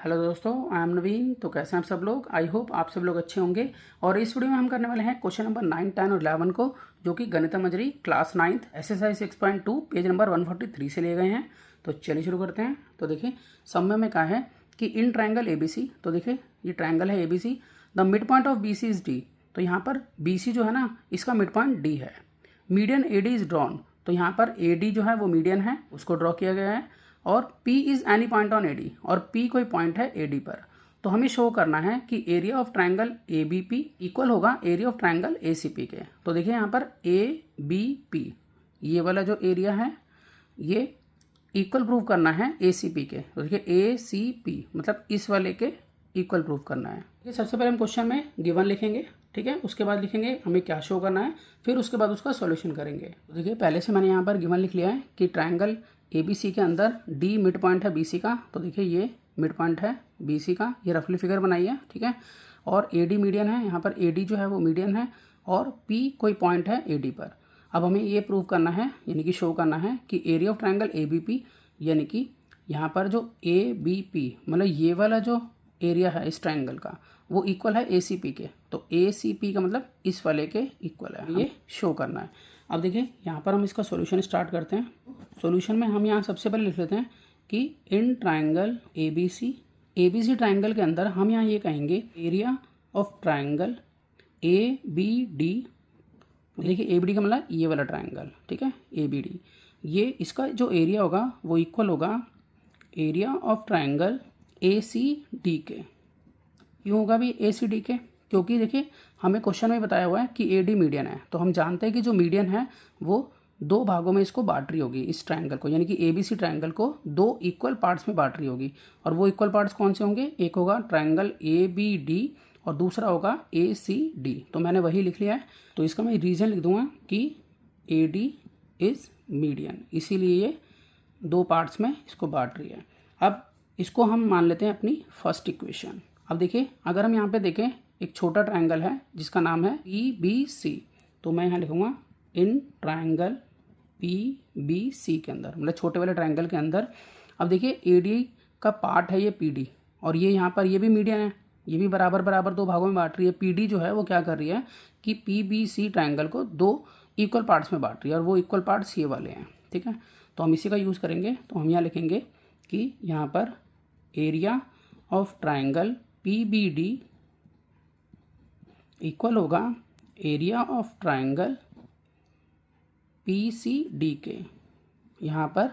Hello दोस्तों, I am नवीन। तो कैसे हैं आप सब लोग? आई होप आप सब लोग अच्छे होंगे। और इस वीडियो में हम करने वाले हैं क्वेश्चन नंबर 9, 10 और 11 को, जो कि Ganit Manjari class 9th exercise 6.2 page number 143 से लिए गए हैं। तो चलिए शुरू करते हैं। तो देखिए समय में कहा है कि इन ट्रायंगल ABC, तो देखिए ये ट्रायंगल है ABC, the mid point of BC is D। तो यहाँ पर BC जो है ना, इसका मिड पॉइंट D है। मीडियन AD इज ड्रॉन, तो यहाँ पर AD जो है वो मीडियन है, उसको ड्रॉ किया गया है। और P is any point on AD, और P कोई पॉइंट है AD पर। तो हमें शो करना है कि area of triangle ABP equal होगा एरिया ऑफ ट्रायंगल ACP के। तो देखिए यहाँ पर ABP ये वाला जो एरिया है ये इक्वल प्रूव करना है ACP के। तो देखिए ACP मतलब इस वाले के इक्वल प्रूव करना है। ये सबसे पहले हम क्वेश्चन में गिवन लिखेंगे, ठीक है। उसके बाद लिखेंगे हमें क्या शो करना है, फिर उसके बाद उसका सॉल्यूशन करेंगे। तो देखिए पहले से मैंने यहाँ पर गिवन लिख लिया है कि ट्रायंगल ABC के अंदर D मिड पॉइंट है BC का। तो देखिए ये मिड पॉइंट है BC का, ये रफली फिगर बनाइए, ठीक है। और AD मीडियन है, यहाँ पर AD जो है वो मीडियन है, और P कोई पॉइंट है AD पर। अब हमें ये प्रूव करना है, यानी कि शो करना है कि एरिया ऑफ ट्रायंगल ABP, यानी कि यहाँ पर जो ABP मतलब ये वाला जो एरिया है इस ट्रायंगल का, वो इक्वल है ACP के। तो ACP का मतलब इस वाले के इक्वल है, ये शो करना है। अब देखिए यहाँ पर हम इसका सॉल्यूशन स्टार्ट करते हैं। सॉल्यूशन में हम यहाँ सबसे पहले लिख लेते हैं कि इन ट्रायंगल ABC ट्रायंगल के अंदर हम यहाँ ये कहेंगे एरिया ऑफ ट्रायंगल ABD। देखिए ABD का मतलब ये वाला ट्रायंगल, ठीक है, ABD, ये इसका जो एरिया होगा वो इक्वल होगा एरिया ऑफ ट्रायंगल ACD के। क्यों होगा भी ACD के? क्योंकि देखिए हमें क्वेश्चन में बताया हुआ है कि AD मीडियन है, तो हम जानते हैं कि जो मीडियन है वो दो भागों में इसको बांट रही होगी, इस ट्रायंगल को, यानी कि ABC ट्रायंगल को दो इक्वल पार्ट्स में बांट रही होगी। और वो इक्वल पार्ट्स कौन से होंगे? एक होगा ट्रायंगल ABD और दूसरा होगा ACD। तो मैंने वही लिख लिया है। तो इसका मैं रीज़न लिख दूंगा कि AD इज़ मीडियन, इसीलिए ये दो पार्ट्स में इसको बांट रही है। अब इसको हम मान लेते हैं अपनी फर्स्ट इक्वेशन। अब देखिए अगर हम यहाँ पे देखें, एक छोटा ट्रायंगल है जिसका नाम है PBC। तो मैं यहाँ लिखूँगा इन ट्रायंगल PBC के अंदर, मतलब छोटे वाले ट्रायंगल के अंदर। अब देखिए AD का पार्ट है ये PD, और ये यहाँ पर ये भी मीडियन है, ये भी बराबर बराबर दो भागों में बांट रही है। PD जो है वो क्या कर रही है कि PBC ट्रायंगल को दो इक्वल पार्ट्स में बांट रही है, और वो इक्वल पार्ट्स ये वाले हैं, ठीक है। तो हम इसी का यूज़ करेंगे। तो हम यहाँ लिखेंगे कि यहाँ पर area of triangle PBD equal होगा एरिया ऑफ ट्रायंगल PCD के। यहाँ पर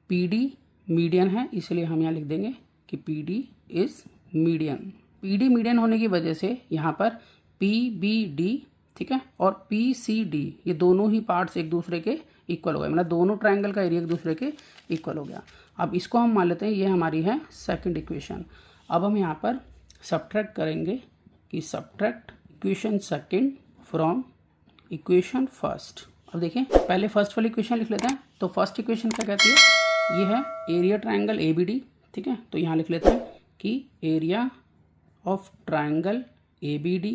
PD मीडियन है, इसलिए हम यहाँ लिख देंगे कि PD is median. PD median होने की वजह से यहाँ पर PBD, ठीक है, और PCD ये दोनों ही पार्ट्स एक दूसरे के इक्वल हो गए, मतलब दोनों ट्रायंगल का एरिया एक दूसरे के इक्वल हो गया। अब इसको हम मान लेते हैं ये हमारी है सेकंड इक्वेशन। अब हम यहाँ पर सब्ट्रैक्ट करेंगे कि subtract equation second from equation first. अब देखिए पहले फर्स्ट वाली इक्वेशन लिख लेते हैं। तो फर्स्ट इक्वेशन क्या कहती है? ये है एरिया ट्रायंगल ABD, ठीक है। तो यहाँ लिख लेते हैं कि एरिया ऑफ ट्रायंगल ABD,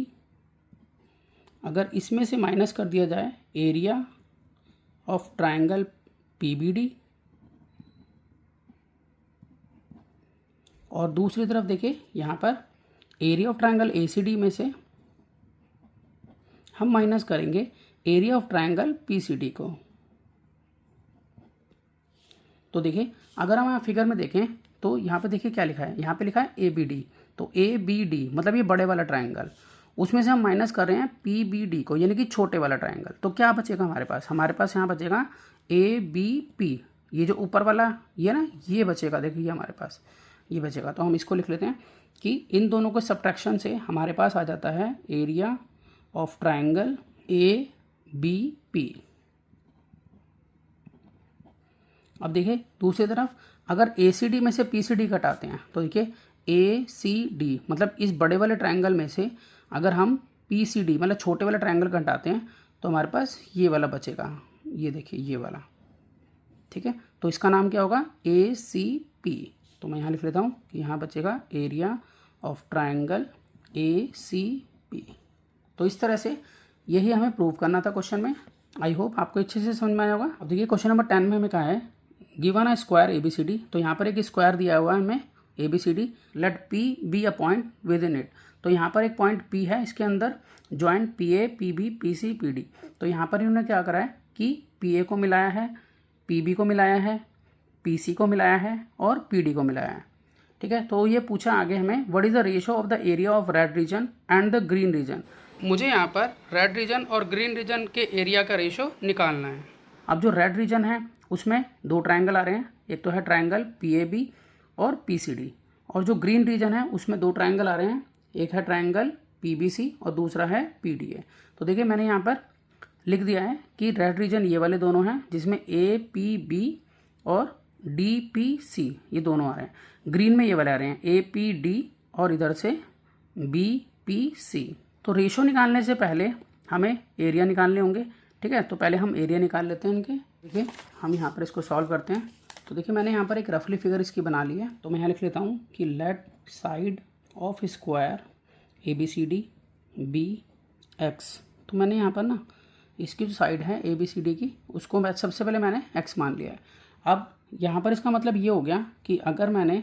अगर इसमें से माइनस कर दिया जाए एरिया ऑफ ट्रायंगल PBD, और दूसरी तरफ देखिए यहाँ पर एरिया ऑफ ट्रायंगल ACD में से हम माइनस करेंगे एरिया ऑफ ट्रायंगल PCD को। तो देखिए अगर हम यहाँ फिगर में देखें तो यहाँ पे देखिए क्या लिखा है, यहाँ पे लिखा है ABD। तो ABD मतलब ये बड़े वाला ट्रायंगल, उसमें से हम माइनस कर रहे हैं PBD को, यानी कि छोटे वाला ट्रायंगल। तो क्या बचेगा हमारे पास यहाँ बचेगा ABP, ये जो ऊपर वाला ये ना, ये बचेगा। देखिए हमारे पास ये बचेगा। तो हम इसको लिख लेते हैं कि इन दोनों के सब्ट्रैक्शन से हमारे पास आ जाता है एरिया ऑफ ट्रायंगल ABP। अब देखिए दूसरी तरफ अगर ACD में से PCD घटाते हैं, तो देखिए ACD मतलब इस बड़े वाले ट्रायंगल में से अगर हम PCD मतलब छोटे वाले ट्रायंगल घटाते हैं, तो हमारे पास ये वाला बचेगा, ये देखिए ये वाला, ठीक है। तो इसका नाम क्या होगा? ACP। तो मैं यहाँ लिख लेता हूँ कि यहाँ बचेगा एरिया ऑफ ट्रायंगल ACP। तो इस तरह से यही हमें प्रूव करना था क्वेश्चन में। आई होप आपको अच्छे से समझ में आया होगा। अब देखिए क्वेश्चन नंबर 10 में हमें कहा है गिवन अ स्क्वायर ABCD। तो यहाँ पर एक स्क्वायर दिया हुआ है हमें, ABCD, let P be a point within it. तो यहाँ पर एक पॉइंट P है, इसके अंदर joint PA, PB, PC, PD। तो यहाँ पर इन्होंने क्या करा है कि PA को मिलाया है, PB को मिलाया है, PC को मिलाया है और PD को मिलाया है। ठीक है, तो ये पूछा आगे हमें what is the ratio of the area of red region and the green region. मुझे यहाँ पर रेड रीजन और ग्रीन रीजन के एरिया का रेशियो निकालना है। अब जो रेड रीजन है उसमें दो ट्रायंगल आ रहे हैं, एक तो है ट्रायंगल PAB और PCD, और जो ग्रीन रीजन है उसमें दो ट्रायंगल आ रहे हैं, एक है ट्रायंगल PBC और दूसरा है PDA। तो देखिए मैंने यहाँ पर लिख दिया है कि रेड रीजन ये वाले दोनों हैं जिसमें APB और DPC ये दोनों आ रहे हैं। ग्रीन में ये वाले आ रहे हैं APD और इधर से BPC। तो रेशो निकालने से पहले हमें एरिया निकालने होंगे। ठीक है, तो पहले हम एरिया निकाल लेते हैं इनके। देखिए हम यहाँ पर इसको सॉल्व करते हैं। तो देखिए मैंने यहाँ पर एक रफली फिगर इसकी बना ली है। तो मैं यहाँ लिख लेता हूँ कि let side of square ABCD BX। तो मैंने यहाँ पर ना इसकी जो साइड है ABCD की उसको मैं सबसे पहले मैंने x मान लिया है। अब यहाँ पर इसका मतलब ये हो गया कि अगर मैंने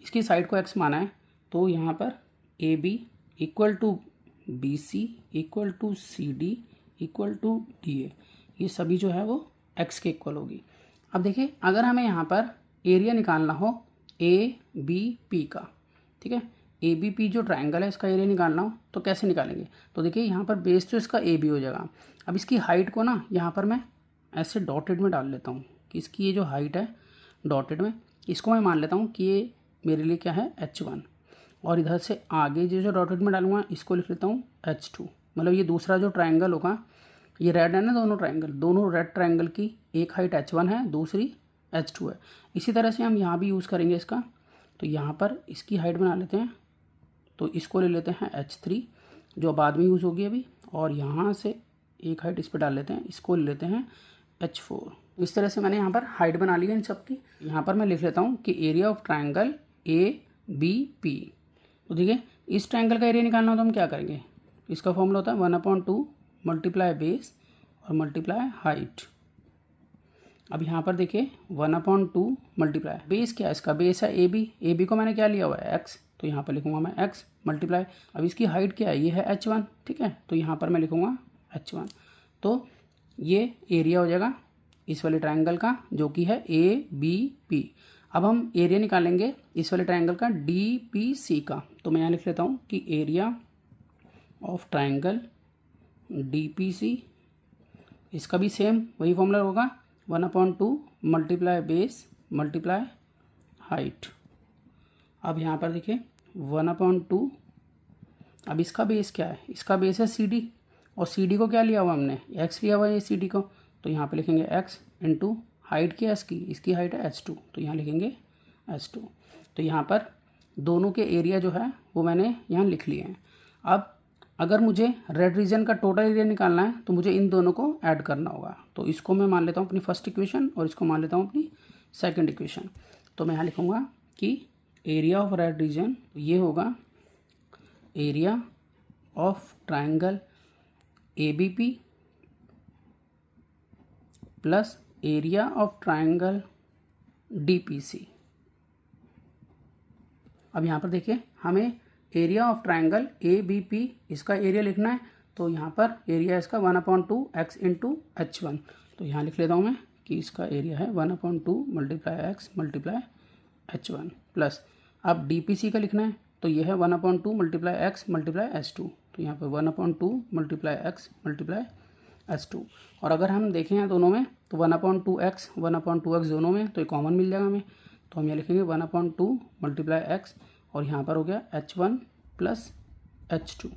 इसकी साइड को x माना है तो यहाँ पर AB equal to BC equal to CD equal to DA, ये सभी जो है वो x के इक्वल होगी। अब देखिए अगर हमें यहाँ पर एरिया निकालना हो ABP का, ठीक है, ABP जो ट्रायंगल है इसका एरिया निकालना हो तो कैसे निकालेंगे। तो देखिए यहाँ पर बेस तो इसका AB हो जाएगा। अब इसकी हाइट को ना यहाँ पर मैं ऐसे डॉटेड में डाल लेता हूँ कि इसकी ये जो हाइट है डॉटेड में, इसको मैं मान लेता हूँ कि ये मेरे लिए क्या है H1, और इधर से आगे जो डॉटेड में डालूंगा इसको लिख लेता हूँ H2। मतलब ये दूसरा जो ट्रायंगल होगा, ये रेड है ना दोनों ट्रायंगल, दोनों रेड ट्रायंगल की एक हाइट H1 है, दूसरी H2 है। इसी तरह से हम यहाँ भी यूज़ करेंगे इसका। तो यहाँ पर इसकी हाइट बना लेते हैं, तो इसको ले लेते हैं H3 जो बाद में यूज़ होगी अभी, और यहाँ से एक हाइट इस पर डाल लेते हैं, इसको ले लेते हैं H4। इस तरह से मैंने यहाँ पर हाइट बना ली है इन सब की। यहाँ पर मैं लिख लेता हूँ कि एरिया ऑफ ट्रायंगल ABP। तो देखिए इस ट्रायंगल का एरिया निकालना हो तो हम क्या करेंगे, इसका फॉर्मूला होता है 1/2 मल्टीप्लाई बेस और मल्टीप्लाई हाइट। अब यहाँ पर देखिए 1/2 मल्टीप्लाई बेस, क्या है इसका बेस है AB को मैंने क्या लिया हुआ है x, तो यहाँ पर लिखूंगा मैं x मल्टीप्लाई, अब इसकी हाइट क्या है, ये है H1। ठीक है, तो यहाँ पर मैं लिखूंगा H1। तो ये एरिया हो जाएगा इस वाले ट्रायंगल का जो कि है ABP। अब हम एरिया निकालेंगे इस वाले ट्रायंगल का DPC का। तो मैं यहाँ लिख लेता हूँ कि एरिया ऑफ ट्रायंगल DPC, इसका भी सेम वही फॉर्मूला होगा 1/2 मल्टीप्लाई बेस मल्टीप्लाई हाइट। अब यहाँ पर देखिए 1/2, अब इसका बेस क्या है, इसका बेस है CD, और CD को क्या लिया हुआ हमने, x लिया हुआ है CD को। तो यहाँ पे लिखेंगे x इंटू हाइट क्या है इसकी, इसकी हाइट है H2, तो यहाँ लिखेंगे H2। तो यहाँ पर दोनों के एरिया जो है वो मैंने यहाँ लिख लिए हैं। अब अगर मुझे रेड रीजन का टोटल एरिया निकालना है तो मुझे इन दोनों को ऐड करना होगा। तो इसको मैं मान लेता हूँ अपनी फर्स्ट इक्वेशन और इसको मान लेता हूँ अपनी सेकंड इक्वेशन। तो मैं यहाँ लिखूँगा कि एरिया ऑफ रेड रीजन ये होगा area of triangle ABP plus area of triangle DPC। अब यहाँ पर देखिए हमें एरिया ऑफ ट्रायंगल ABP इसका एरिया लिखना है। तो यहाँ पर एरिया इसका 1/2 x इंटू H1। तो यहाँ लिख लेता हूँ मैं कि इसका एरिया है 1/2 multiply x multiply H1 plus, अब DPC का लिखना है तो ये है 1/2 मल्टीप्लाई x मल्टीप्लाई H2। तो यहाँ पर 1/2 मल्टीप्लाई x मल्टीप्लाई H2। और अगर हम देखें यहाँ दोनों में तो 1/2x 1/2x दोनों में, तो ये कॉमन मिल जाएगा हमें। तो हम यहाँ लिखेंगे 1/2 मल्टीप्लाई x, और यहाँ पर हो गया H1 प्लस H2।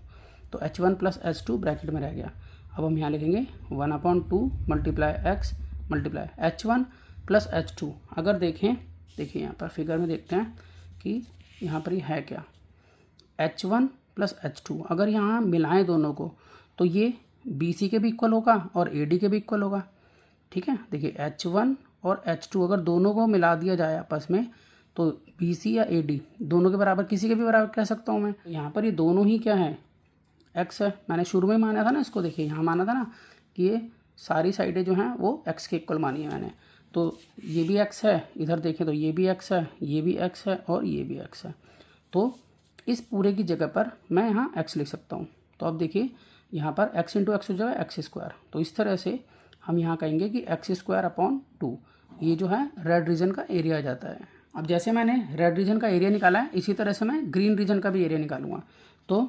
तो H1 प्लस H2 ब्रैकेट में रह गया। अब हम यहाँ लिखेंगे 1/2 multiply x multiply H1 plus H2। अगर देखिए यहाँ पर फिगर में देखते हैं कि यहाँ पर ये है क्या, H1 प्लस H2। अगर यहाँ मिलाएं दोनों को तो ये BC के भी इक्वल होगा और AD के भी इक्वल होगा। ठीक है, देखिए H1 और H2 अगर दोनों को मिला दिया जाए आपस में तो BC या AD दोनों के बराबर, किसी के भी बराबर कह सकता हूँ मैं। यहाँ पर ये दोनों ही क्या है, x है। मैंने शुरू में माना था ना इसको, देखिए यहाँ माना था ना कि ये सारी साइडें जो हैं वो x के इक्वल मानी है मैंने। तो ये भी x है, इधर देखें तो ये भी x है, ये भी x है और ये भी x है। तो इस पूरे की जगह पर मैं यहाँ x लिख सकता हूँ। तो अब देखिए यहाँ पर x इंटू एक्स हो जाएगा एक्स स्क्वायर। तो इस तरह से हम यहाँ कहेंगे कि एक्स स्क्वायर अपॉन 2 ये जो है रेड रीजन का एरिया आ जाता है। अब जैसे मैंने रेड रीजन का एरिया निकाला है, इसी तरह से मैं ग्रीन रीजन का भी एरिया निकालूंगा। तो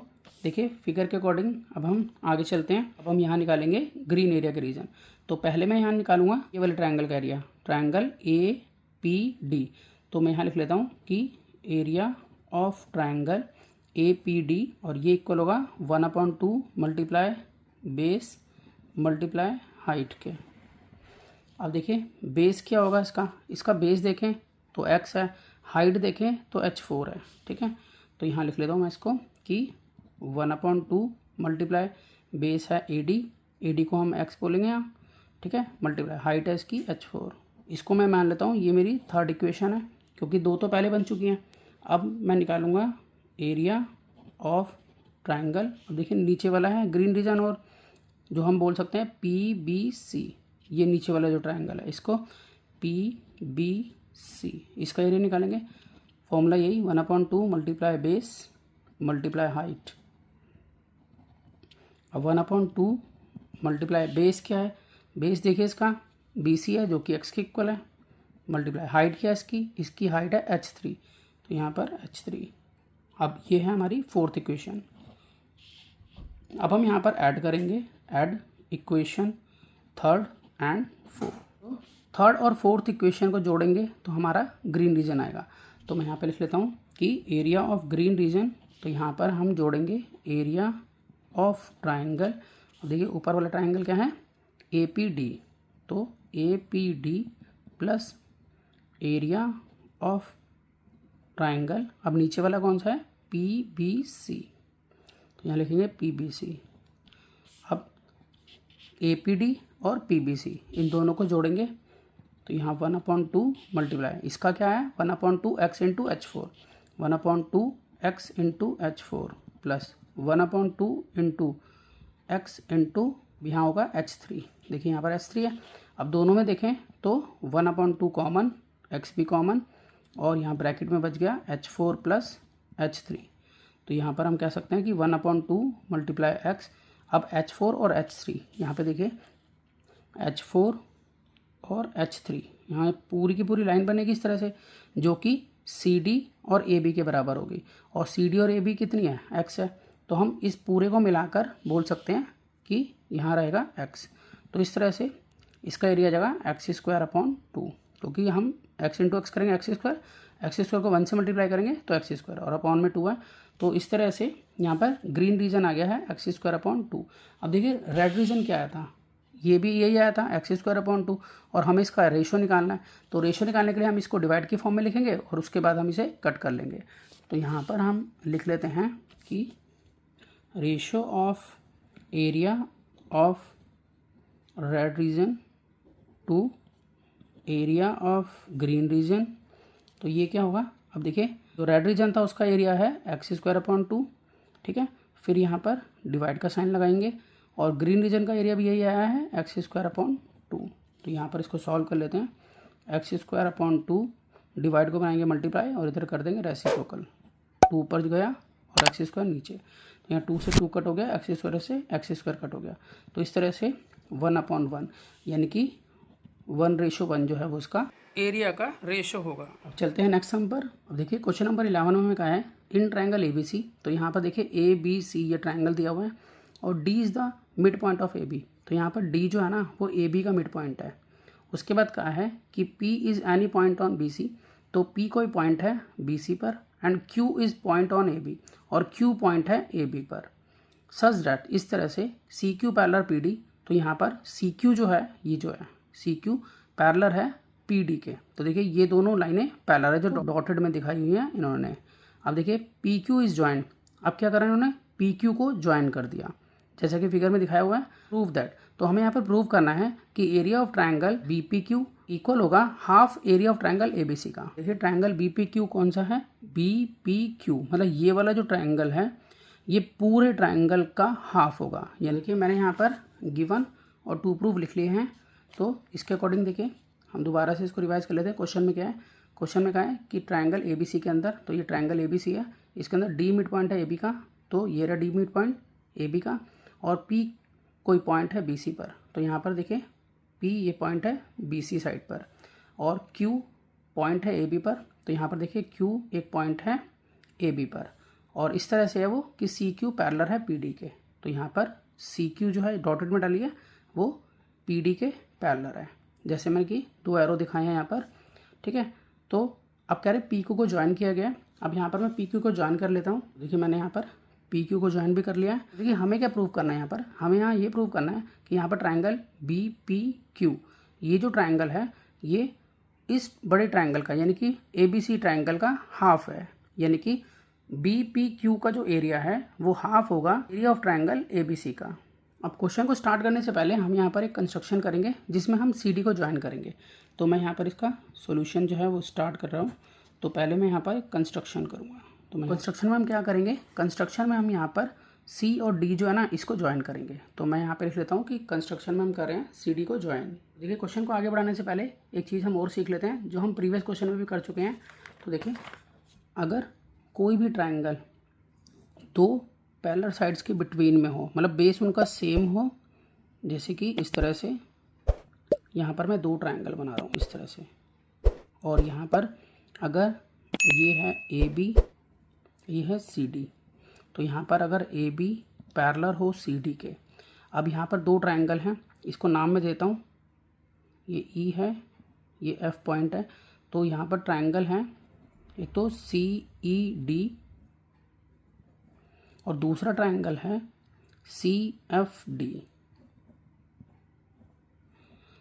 देखिए फिगर के अकॉर्डिंग अब हम आगे चलते हैं। अब हम यहाँ निकालेंगे ग्रीन एरिया के रीजन। तो पहले मैं यहाँ निकालूंगा ये वाले ट्रायंगल का एरिया, ट्रायंगल APD। तो मैं यहाँ लिख लेता हूँ कि एरिया ऑफ ट्रायंगल APD और ये इक्वल होगा 1/2 मल्टीप्लाई बेस मल्टीप्लाई हाइट के। अब देखिए बेस क्या होगा इसका बेस देखें तो x है, हाइट देखें तो h4 है। ठीक है, तो यहाँ लिख लेता हूँ मैं इसको कि 1/2 मल्टीप्लाई बेस है AD को हम x बोलेंगे यहाँ। ठीक है, मल्टीप्लाई हाइट है इसकी h4। इसको मैं मान लेता हूँ ये मेरी थर्ड इक्वेशन है, क्योंकि दो तो पहले बन चुकी हैं। अब मैं निकालूंगा एरिया ऑफ ट्रायंगल। अब देखिए नीचे वाला है ग्रीन रीजन और जो हम बोल सकते हैं PBC, ये नीचे वाला जो ट्रायंगल है इसको PBC, इसका एरिया निकालेंगे। फॉर्मूला यही 1/2 मल्टीप्लाई बेस मल्टीप्लाई हाइट। अब 1/2 मल्टीप्लाई बेस क्या है, बेस देखिए इसका BC है जो कि x के इक्वल है, मल्टीप्लाई हाइट क्या है इसकी हाइट है h3, तो यहाँ पर h3। अब ये है हमारी फोर्थ इक्वेशन। अब हम यहाँ पर ऐड करेंगे, add equation third and fourth. Third और फोर्थ इक्वेशन को जोड़ेंगे तो हमारा ग्रीन रीजन आएगा। तो मैं यहाँ पे लिख लेता हूँ कि एरिया ऑफ ग्रीन रीजन, तो यहाँ पर हम जोड़ेंगे एरिया ऑफ ट्रायंगल। देखिए ऊपर वाला ट्रायंगल क्या है APD, तो APD plus area of triangle. अब नीचे वाला कौन सा है PBC, तो यहाँ लिखेंगे PBC। अब APD और PBC इन दोनों को जोड़ेंगे तो यहाँ 1/2 मल्टीप्लाई इसका क्या है 1/2 x into h4, 1/2 x into h4 plus 1/2 into x into यहाँ होगा h3। देखिए यहाँ पर h3 है। अब दोनों में देखें तो 1/2 कॉमन, x भी कॉमन और यहाँ ब्रैकेट में बच गया h4 प्लस h3। तो यहाँ पर हम कह सकते हैं कि 1/2 मल्टीप्लाई x। अब h4 और h3 यहाँ पे देखिए h4 और h3, यहाँ पूरी की पूरी लाइन बनेगी इस तरह से जो कि CD और AB के बराबर होगी। और CD और AB कितनी है x है, तो हम इस पूरे को मिलाकर बोल सकते हैं कि यहाँ रहेगा x। तो इस तरह से इसका एरिया जगह x²/2, क्योंकि हम x इंटू एक्स करेंगे x स्क्वायर को 1 से मल्टीप्लाई करेंगे तो x² और अपॉन में 2 है। तो इस तरह से यहाँ पर ग्रीन रीजन आ गया है x²/2। अब देखिए रेड रीजन क्या आया था, ये भी यही आया था x²/2 और हमें इसका रेशो निकालना है। तो रेशो निकालने के लिए हम इसको डिवाइड के फॉर्म में लिखेंगे और उसके बाद हम इसे कट कर लेंगे। तो यहाँ पर हम लिख लेते हैं कि ratio of area of red region to area of green region. तो ये क्या होगा, अब देखिए जो रेड रीजन था उसका एरिया है x²/2। ठीक है, फिर यहाँ पर डिवाइड का साइन लगाएंगे और ग्रीन रीजन का एरिया भी यही आया है x²/2। तो यहाँ पर इसको सॉल्व कर लेते हैं। x²/2 डिवाइड को बनाएंगे मल्टीप्लाई और इधर कर देंगे रेसिप्रोकल, 2 ऊपर गया और x² नीचे। तो यहाँ 2 से 2 कट हो गया, x² से x² कट हो गया। तो इस तरह से 1/1 यानी कि 1:1 जो है वो उसका एरिया का रेशो होगा। अब चलते हैं नेक्स्ट सम पर। अब देखिए क्वेश्चन नंबर 11 में हमें कहा है इन ट्रायंगल ABC। तो यहाँ पर देखिए ABC ये ट्रायंगल दिया हुआ है और D is the mid point of AB। तो यहाँ पर D जो है ना वो AB का मिड पॉइंट है। उसके बाद कहा है कि P is any point on BC। तो P कोई पॉइंट है BC पर and Q is point on AB और Q पॉइंट है AB पर। सच दैट इस तरह से CQ पैरेलल PD। तो यहाँ पर CQ जो है ये जो है CQ पैरेलल है PD के। तो देखिए ये दोनों लाइनें पैरेलल है जो डॉटेड में दिखाई हुई हैं इन्होंने। अब देखिए PQ इज ज्वाइन। अब क्या करें इन्होंने PQ को ज्वाइन कर दिया जैसा कि फिगर में दिखाया हुआ है। प्रूव दैट, तो हमें यहाँ पर प्रूव करना है कि area of triangle BPQ equal होगा half area of triangle ABC का। देखिए ट्रायंगल BPQ कौन सा है BPQ, मतलब ये वाला जो ट्रायंगल है ये पूरे ट्रायंगल का हाफ होगा। यानी कि मैंने यहाँ पर गिवन और टू प्रूफ लिख लिए हैं। तो इसके अकॉर्डिंग देखिए हम दोबारा से इसको रिवाइज कर लेते हैं। क्वेश्चन में क्या है, क्वेश्चन में कहा है कि ट्रायंगल ABC के अंदर, तो ये ट्रायंगल ABC है, इसके अंदर D मिड पॉइंट है AB का, तो ये रहा D मिड पॉइंट AB का, और P कोई पॉइंट है BC पर। तो यहाँ पर देखिए P ये पॉइंट है BC साइड पर, और Q पॉइंट है AB पर, तो यहाँ पर देखिए Q एक पॉइंट है AB पर, और इस तरह से है वो कि CQ पैरेलल है PD के। तो यहाँ पर CQ जो है डॉटेड में डाली है वो PD के पैरेलल है, जैसे मैंने कि 2 एरो दिखाए हैं यहाँ पर, ठीक है। तो अब कह रहे PQ को ज्वाइन किया गया है। अब यहाँ पर मैं PQ को ज्वाइन कर लेता हूँ। देखिए मैंने यहाँ पर PQ को ज्वाइन भी कर लिया है। देखिए हमें क्या प्रूव करना है, यहाँ पर हमें यहाँ ये प्रूव करना है कि यहाँ पर ट्रायंगल BPQ, ये जो ट्रायंगल है ये इस बड़े ट्रायंगल का यानी कि ABC ट्रायंगल का हाफ है, यानी कि BPQ का जो एरिया है वो हाफ होगा एरिया ऑफ ट्रायंगल ABC का। अब क्वेश्चन को स्टार्ट करने से पहले हम यहाँ पर एक कंस्ट्रक्शन करेंगे जिसमें हम CD को ज्वाइन करेंगे। तो मैं यहाँ पर इसका सॉल्यूशन जो है वो स्टार्ट कर रहा हूँ। तो पहले मैं यहाँ पर एक कंस्ट्रक्शन करूँगा। तो मैं कंस्ट्रक्शन में हम क्या करेंगे, कंस्ट्रक्शन में हम यहाँ पर C और D जो है ना इसको ज्वाइन करेंगे। तो मैं यहाँ पर लिख लेता हूँ कि कंस्ट्रक्शन में हम कर रहे हैं CD को ज्वाइन। देखिए क्वेश्चन को आगे बढ़ाने से पहले एक चीज़ हम और सीख लेते हैं जो हम प्रीवियस क्वेश्चन में भी कर चुके हैं। तो देखिए अगर कोई भी ट्रायंगल 2 पैरेलल साइड्स के बिटवीन में हो, मतलब बेस उनका सेम हो, जैसे कि इस तरह से यहाँ पर मैं 2 ट्रायंगल बना रहा हूँ इस तरह से, और यहाँ पर अगर ये है AB, ये है CD, तो यहाँ पर अगर AB पैरेलल हो CD के। अब यहाँ पर 2 ट्रायंगल हैं, इसको नाम मैं देता हूँ, ये E है, ये F पॉइंट है। तो यहाँ पर ट्रायंगल हैं, एक तो CED और दूसरा ट्रायंगल है CFD।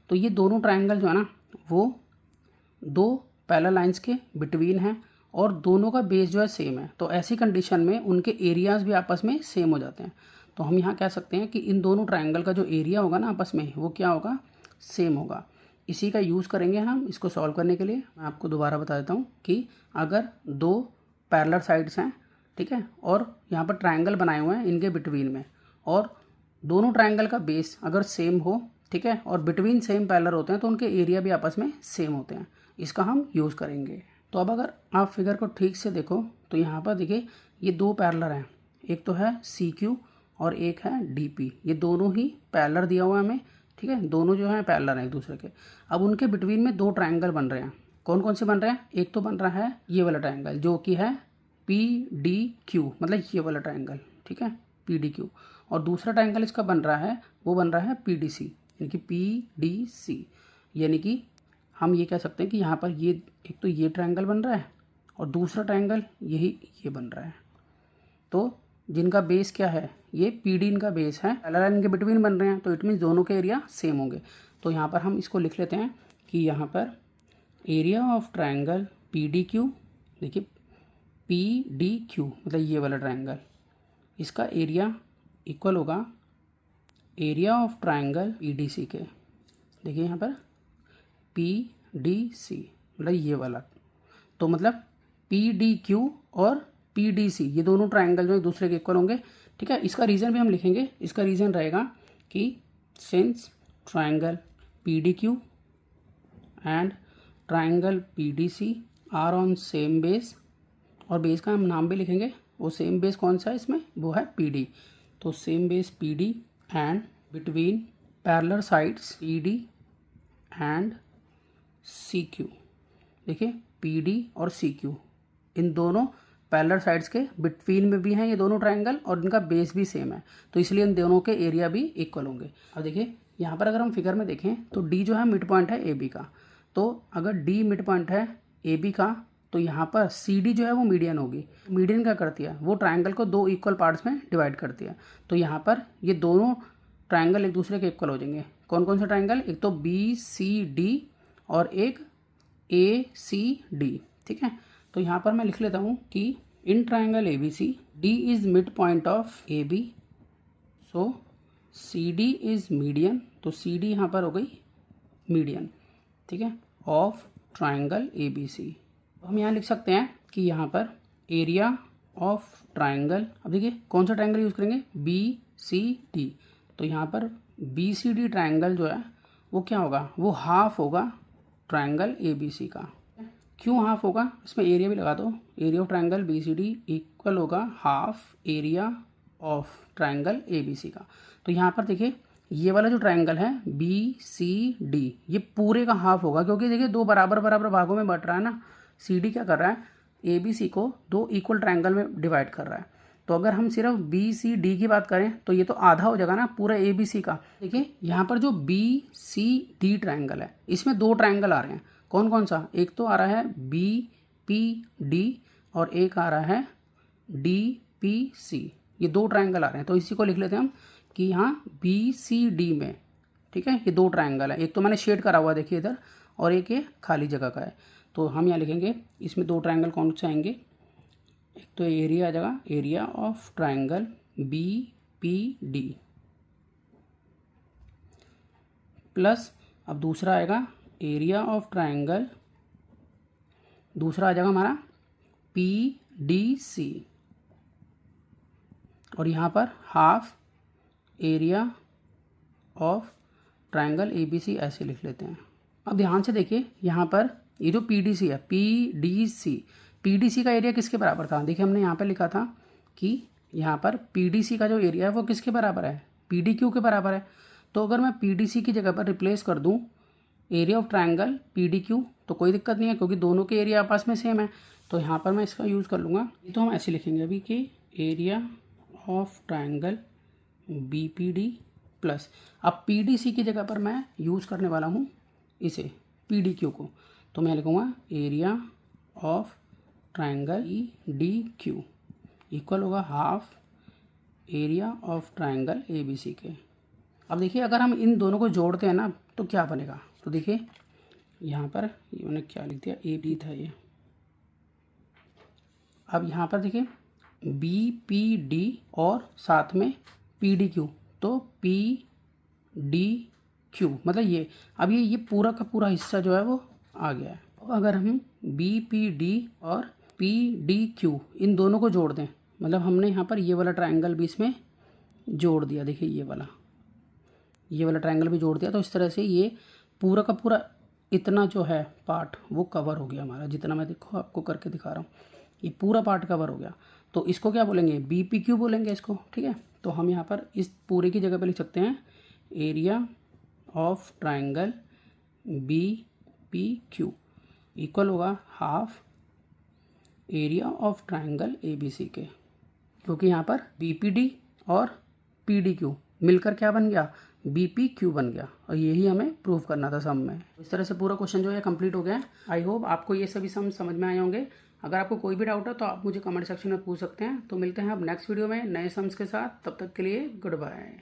तो ये दोनों ट्रायंगल जो है ना वो 2 पैरेलल लाइंस के बिटवीन हैं और दोनों का बेस जो है सेम है। तो ऐसी कंडीशन में उनके एरियाज भी आपस में सेम हो जाते हैं। तो हम यहाँ कह सकते हैं कि इन दोनों ट्रायंगल का जो एरिया होगा ना आपस में वो क्या होगा, सेम होगा। इसी का यूज़ करेंगे हम इसको सॉल्व करने के लिए। मैं आपको दोबारा बता देता हूँ कि अगर 2 पैरेलल साइड्स हैं, ठीक है, और यहाँ पर ट्रायंगल बनाए हुए हैं इनके बिटवीन में, और दोनों ट्रायंगल का बेस अगर सेम हो, ठीक है, और बिटवीन सेम पैरेलल होते हैं तो उनके एरिया भी आपस में सेम होते हैं। इसका हम यूज़ करेंगे। तो अब अगर आप फिगर को ठीक से देखो तो यहाँ पर देखिए ये 2 पैरेलल हैं, एक तो है CQ और एक है DP। ये दोनों ही पैरेलल दिया हुआ है हमें, ठीक है, दोनों जो है पैरेलल हैं एक दूसरे के। अब उनके बिटवीन में 2 ट्रायंगल बन रहे हैं। कौन कौन से बन रहे हैं, एक तो बन रहा है ये वाला ट्रायंगल जो कि है PDQ, मतलब ये वाला ट्रायंगल, ठीक है, PDQ, और दूसरा ट्रायंगल इसका बन रहा है वो बन रहा है PDC, यानी कि PDC। यानी कि हम ये कह सकते हैं कि यहाँ पर ये एक तो ये ट्रायंगल बन रहा है और दूसरा ट्रायंगल ये बन रहा है। तो जिनका बेस क्या है, ये PD इनका बेस है, पैरेलल लाइन के बिटवीन बन रहे हैं, तो इट मीन्स दोनों के एरिया सेम होंगे। तो यहाँ पर हम इसको लिख लेते हैं कि यहाँ पर एरिया ऑफ ट्रायंगल PDQ, देखिए PDQ मतलब ये वाला ट्रायंगल, इसका एरिया इक्वल होगा एरिया ऑफ ट्रायंगल PDC के। देखिए यहाँ पर PDC मतलब ये वाला, तो मतलब PDQ और PDC ये दोनों ट्रायंगल जो एक दूसरे के इक्वल होंगे, ठीक है। इसका रीज़न भी हम लिखेंगे। इसका रीज़न रहेगा कि since triangle PDQ and triangle PDC are on same base, और बेस का हम नाम भी लिखेंगे। वो सेम बेस कौन सा है इसमें, वो है PD। तो same base PD and between parallel sides PD and CQ। देखिए PD और CQ इन दोनों पैरेलल साइड्स के बिटवीन में भी हैं ये दोनों ट्रायंगल, और इनका बेस भी सेम है, तो इसलिए इन दोनों के एरिया भी इक्वल होंगे। अब देखिए यहाँ पर अगर हम फिगर में देखें तो D जो है मिड पॉइंट है AB का। तो अगर D मिड पॉइंट है AB का तो यहाँ पर CD जो है वो मीडियन होगी। मीडियन क्या करती है, वो ट्रायंगल को 2 इक्वल पार्ट्स में डिवाइड करती है। तो यहाँ पर ये दोनों ट्रायंगल एक दूसरे के इक्वल हो जाएंगे। कौन कौन से ट्रायंगल, एक तो BCD और एक ACD, ठीक है। तो यहाँ पर मैं लिख लेता हूँ कि in triangle ABC D is mid point of AB, so CD is median, तो CD यहाँ पर हो गई मीडियन, ठीक है, ऑफ ट्रायंगल ABC। हम यहाँ लिख सकते हैं कि यहाँ पर एरिया ऑफ ट्रायंगल, अब देखिए कौन सा ट्रायंगल यूज़ करेंगे, BCD। तो यहाँ पर BCD ट्रायंगल जो है वो क्या होगा, वो हाफ होगा ट्रायंगल ABC का। क्यों हाफ होगा, इसमें एरिया भी लगा दो। Area of triangle BCD equal होगा half area of triangle ABC का। तो यहाँ पर देखिए ये वाला जो ट्रायंगल है BCD ये पूरे का हाफ होगा, क्योंकि देखिए दो बराबर बराबर भागों में बट रहा है ना। CD क्या कर रहा है, ABC को दो इक्वल ट्रायंगल में डिवाइड कर रहा है। तो अगर हम सिर्फ BCD की बात करें तो ये तो आधा हो जाएगा ना पूरा ABC का। देखिए यहाँ पर जो BCD ट्रायंगल है इसमें दो ट्रायंगल आ रहे हैं। कौन कौन सा, एक तो आ रहा है BPD और एक आ रहा है DPC। ये दो ट्रायंगल आ रहे हैं, तो इसी को लिख लेते हैं हम कि यहाँ BCD में, ठीक है, ये दो ट्रायंगल है। एक तो मैंने शेड करा हुआ देखिए इधर, और एक ये खाली जगह का है। तो हम यहाँ लिखेंगे इसमें दो ट्रायंगल कौन से आएंगे, एक तो एरिया आ जाएगा, area of triangle BPD plus अब दूसरा आएगा एरिया ऑफ ट्रायंगल, दूसरा आ जाएगा हमारा PDC, और यहाँ पर half area of triangle ABC ऐसे लिख लेते हैं। अब ध्यान से देखिए यहाँ पर ये जो PDC है, PDC का एरिया किसके बराबर था, देखिए हमने यहाँ पर लिखा था कि यहाँ पर PDC का जो एरिया है वो किसके बराबर है, PDQ के बराबर है। तो अगर मैं PDC की जगह पर रिप्लेस कर दूँ एरिया ऑफ ट्रायंगल PDQ तो कोई दिक्कत नहीं है, क्योंकि दोनों के एरिया आपस में सेम है। तो यहाँ पर मैं इसका यूज़ कर लूँगा। तो हम ऐसे लिखेंगे अभी कि area of triangle BPD plus, अब PDC की जगह पर मैं यूज़ करने वाला हूँ इसे PDQ को। तो मैं लिखूँगा area of triangle EDQ equal होगा half area of triangle ABC के। अब देखिए अगर हम इन दोनों को जोड़ते हैं ना तो क्या बनेगा, तो देखिए यहाँ पर ये मैंने क्या लिख दिया, AB था ये। अब यहाँ पर देखिए BPD और साथ में PDQ, तो PDQ मतलब ये, अब ये पूरा का पूरा हिस्सा जो है वो आ गया है। अब अगर हम BPD और PDQ इन दोनों को जोड़ दें, मतलब हमने यहाँ पर ये वाला ट्रायंगल भी इसमें जोड़ दिया, देखिए ये वाला ट्रायंगल भी जोड़ दिया। तो इस तरह से ये पूरा का पूरा इतना जो है पार्ट वो कवर हो गया हमारा, जितना मैं देखो आपको करके दिखा रहा हूँ ये पूरा पार्ट कवर हो गया। तो इसको क्या बोलेंगे, BPQ बोलेंगे इसको, ठीक है। तो हम यहाँ पर इस पूरे की जगह पे लिख सकते हैं area of triangle BPQ equal होगा half area of triangle ABC के, क्योंकि यहाँ पर BPD और PDQ मिलकर क्या बन गया, BPQ बन गया, और यही हमें प्रूव करना था सम में। इस तरह से पूरा क्वेश्चन जो है कंप्लीट हो गया। आई होप आपको ये सभी सम समझ में आए होंगे। अगर आपको कोई भी डाउट है तो आप मुझे कमेंट सेक्शन में पूछ सकते हैं। तो मिलते हैं अब नेक्स्ट वीडियो में नए सम्स के साथ, तब तक के लिए गुड बाय।